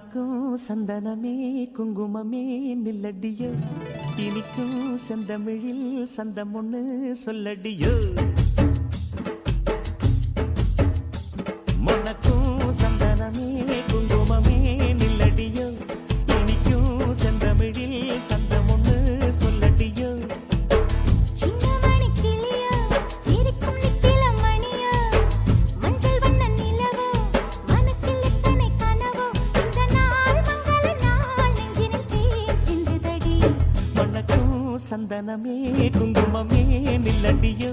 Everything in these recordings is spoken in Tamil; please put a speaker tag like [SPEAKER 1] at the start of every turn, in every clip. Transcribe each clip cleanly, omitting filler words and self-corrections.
[SPEAKER 1] மணக்கும் சந்தனமே குங்குமமே நில்லடியோ, இனிக்கும் செந்தமிழில் சந்தம் ஒண்ணு சொல்லடியோ. மணக்கும் சந்தனமே குங்குமமே நில்லடியோ, இனிக்கும் செந்தமிழில் சந்தம் ஒண்ணு சொல்லடியோ. சந்தனமே குங்குமமே நில்லடியோ,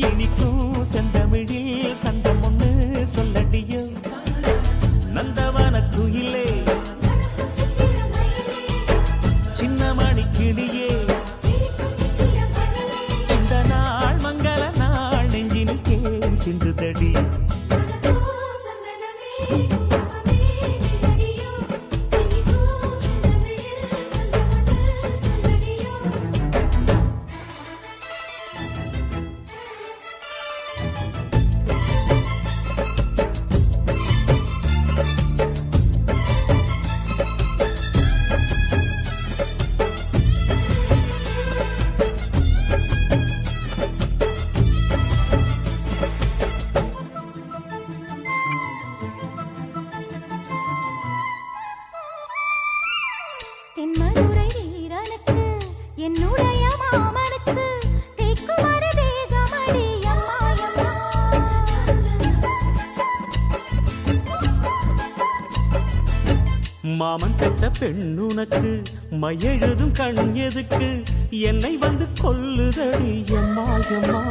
[SPEAKER 1] இனிக்கும் செந்தமிழில் சந்தம் ஒண்ணு சொல்லடியோ. நந்தவன குயிலே சின்னமணி கிளியே, இந்த நாள் மங்கள நாள் நெஞ்சினில் தேன் சிந்துதடி.
[SPEAKER 2] தென்மதுரை வீரனுக்கு என்னுடைய மாமனுக்கு தேக்குமர தேகமடி அம்மாயம்மா.
[SPEAKER 1] மாமன் பெற்ற பெண்ணுனக்கு மையெழுதும் கண் எதுக்கு, என்னை வந்து கொல்லுதடி அம்மாயம்மா.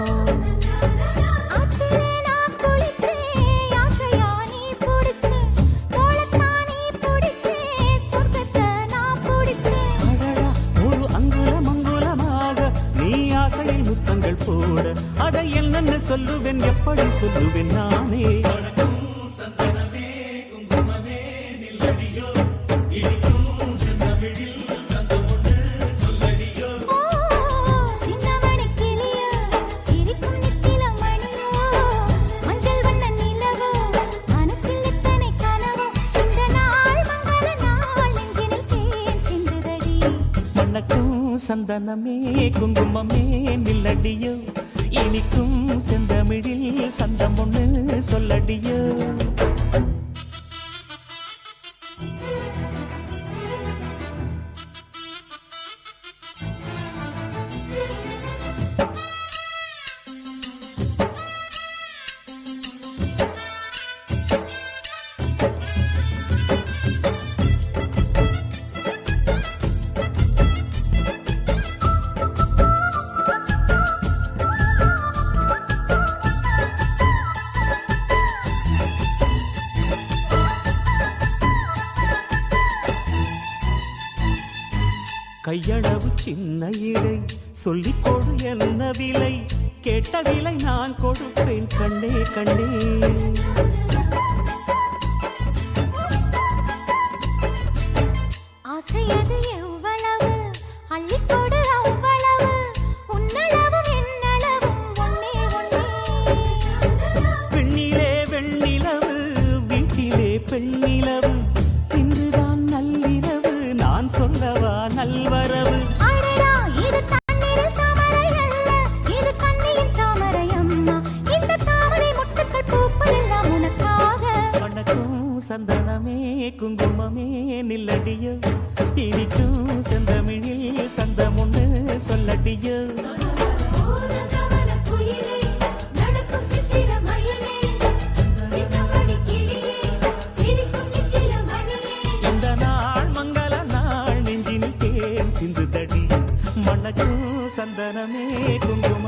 [SPEAKER 1] முத்தங்கள் போட அதை என்னென்ன சொல்லுவேன், எப்படி சொல்லுவேன் நானே. சந்தனமே குங்குமமே நில்லடியோ, இனிக்கும் செந்தமிழில் சந்தம் ஒண்ணு சொல்லடியோ.
[SPEAKER 2] சின்னமணி கிளியோ சிரிக்கும் நித்தில மணியோ, மஞ்சள் வண்ண நிலவோ மனசில் எத்தனை கனவோ, இந்த நாள் மங்கள நாள் நெஞ்சினில் தேன் சிந்துதடி.
[SPEAKER 1] மணக்கும் சந்தனமே குங்குமமே நில்லடியோ, இனிக்கும் செந்தமிழில் சந்தம் ஒண்ணு சொல்லடியோ. கையளவு சின்ன இடை சொல்லிக் கொடு என்ன விலை, கேட்ட விலை நான் கொடுப்பேன் கண்ணே கண்ணே.
[SPEAKER 2] ஆசையது எவ்வளவு அள்ளிக்கொடு அவ்வளவு, உன்னளவும் என்னளவும் ஒன்னே ஒன்னே.
[SPEAKER 1] பெண்ணிலே வெண்ணிலவு வீட்டிலே பெண்ணிலவு, இன்றுதான் நள்ளிரவு நான் சொல்லவா நல்வரவு.
[SPEAKER 2] அடடா இது தண்ணீரில் தாமரை அல்ல, இது கண்ணியின் தாமரை அம்மா. இந்த தாமரை முட்டுக்கள் பூப்பதெல்லாம் உனக்காக.
[SPEAKER 1] மணக்கும் சந்தனமே குங்குமமே நில்லடியோ, இனிக்கும் செந்தமிழில் சந்தம் ஒண்ணு சொல்லடியோ. இந்த நாள் மங்கள நாள் நெஞ்சினில் தேன் சிந்துதடி. மணக்கும் சந்தனமே குங்கும